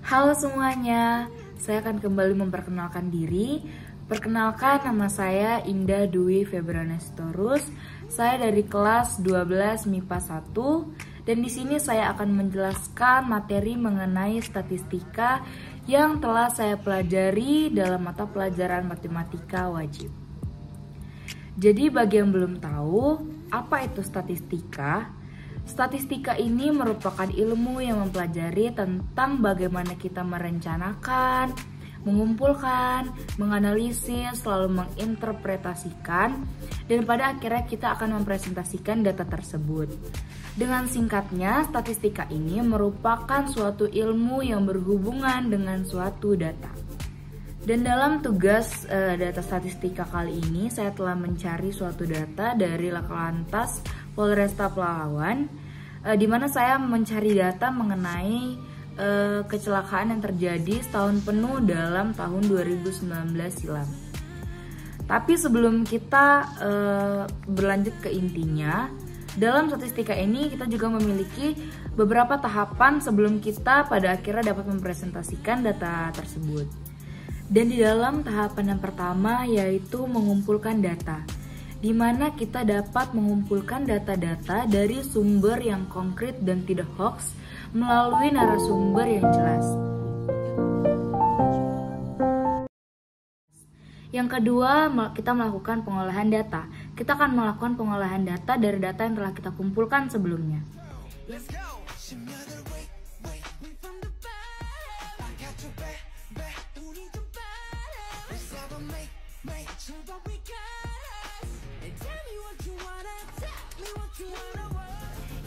Halo semuanya, saya akan kembali memperkenalkan diri. Perkenalkan, nama saya Indah Dwi Febriana Sitorus. Saya dari kelas 12 MIPA 1 dan di sini saya akan menjelaskan materi mengenai statistika yang telah saya pelajari dalam mata pelajaran matematika wajib. Jadi bagi yang belum tahu, apa itu statistika? Statistika ini merupakan ilmu yang mempelajari tentang bagaimana kita merencanakan, mengumpulkan, menganalisis, lalu menginterpretasikan, dan pada akhirnya kita akan mempresentasikan data tersebut. Dengan singkatnya, statistika ini merupakan suatu ilmu yang berhubungan dengan suatu data. Dan dalam tugas data statistika kali ini, saya telah mencari suatu data dari Laklantas Polresta Pelalawan, di mana saya mencari data mengenai kecelakaan yang terjadi setahun penuh dalam tahun 2019 silam. Tapi sebelum kita berlanjut ke intinya, dalam statistika ini kita juga memiliki beberapa tahapan sebelum kita pada akhirnya dapat mempresentasikan data tersebut. Dan di dalam tahapan yang pertama yaitu mengumpulkan data, di mana kita dapat mengumpulkan data-data dari sumber yang konkret dan tidak hoax melalui narasumber yang jelas. Yang kedua, kita melakukan pengolahan data. Kita akan melakukan pengolahan data dari data yang telah kita kumpulkan sebelumnya.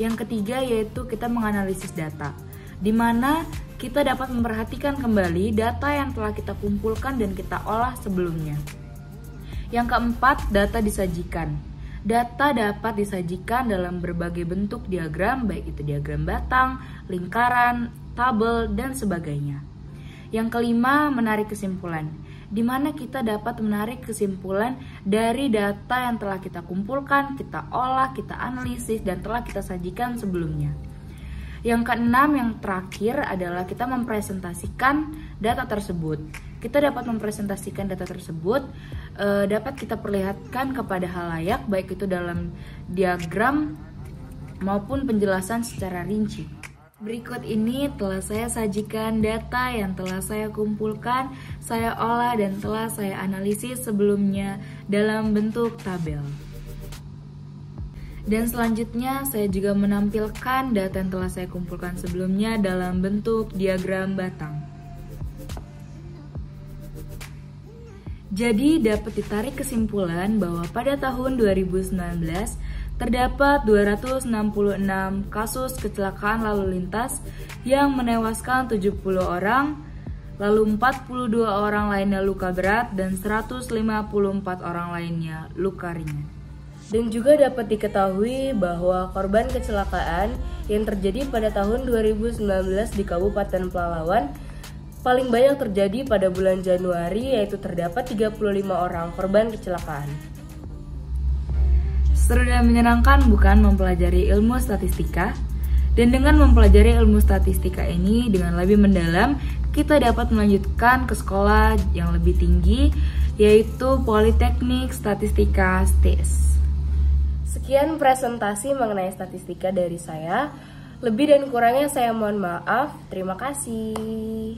Yang ketiga yaitu kita menganalisis data, di mana kita dapat memperhatikan kembali data yang telah kita kumpulkan dan kita olah sebelumnya. Yang keempat, data disajikan. Data dapat disajikan dalam berbagai bentuk diagram, baik itu diagram batang, lingkaran, tabel, dan sebagainya. Yang kelima, menarik kesimpulan, di mana kita dapat menarik kesimpulan dari data yang telah kita kumpulkan, kita olah, kita analisis, dan telah kita sajikan sebelumnya. Yang keenam, yang terakhir adalah kita mempresentasikan data tersebut. Kita dapat mempresentasikan data tersebut, dapat kita perlihatkan kepada halayak, baik itu dalam diagram maupun penjelasan secara rinci. Berikut ini telah saya sajikan data yang telah saya kumpulkan, saya olah dan telah saya analisis sebelumnya dalam bentuk tabel. Dan selanjutnya saya juga menampilkan data yang telah saya kumpulkan sebelumnya dalam bentuk diagram batang. Jadi dapat ditarik kesimpulan bahwa pada tahun 2019 terdapat 266 kasus kecelakaan lalu lintas yang menewaskan 70 orang, lalu 42 orang lainnya luka berat dan 154 orang lainnya luka ringan. Dan juga dapat diketahui bahwa korban kecelakaan yang terjadi pada tahun 2019 di Kabupaten Pelalawan paling banyak terjadi pada bulan Januari, yaitu terdapat 35 orang korban kecelakaan. Seru dan menyenangkan bukan mempelajari ilmu statistika? Dan dengan mempelajari ilmu statistika ini dengan lebih mendalam, kita dapat melanjutkan ke sekolah yang lebih tinggi, yaitu Politeknik Statistika STIS. Sekian presentasi mengenai statistika dari saya. Lebih dan kurangnya saya mohon maaf. Terima kasih.